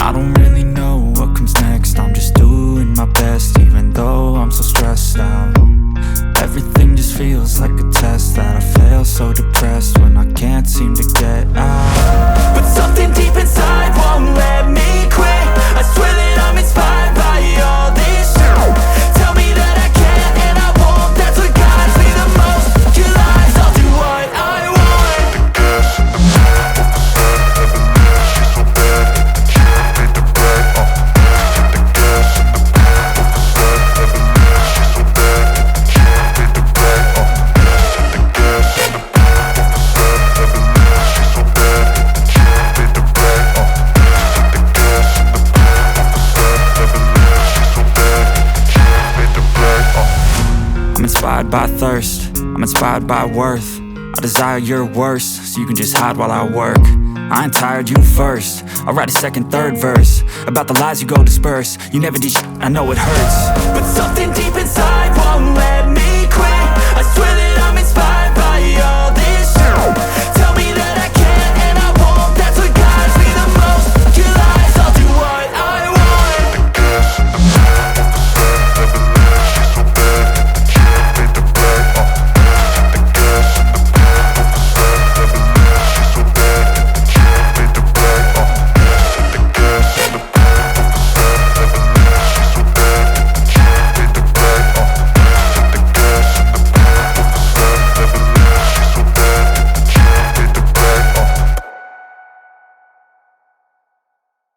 I don't really know what comes next. I'm just doing my best, even though I'm so stressed out. Everything just feels like a test that I fail, so depressed when I can't seem to get out. But something deep inside won't let me quit. I swear that I'm inspired by all this shit. Tell me that I can and I won't. That's what guides me the most. Your lies, I'll do what I want. I'm inspired by thirst, I'm inspired by worth. I desire your worst, so you can just hide while I work. I ain't tired, you first. I'll write a second, third verse about the lies you go disperse. You never did shit, I know it hurts. But something deep inside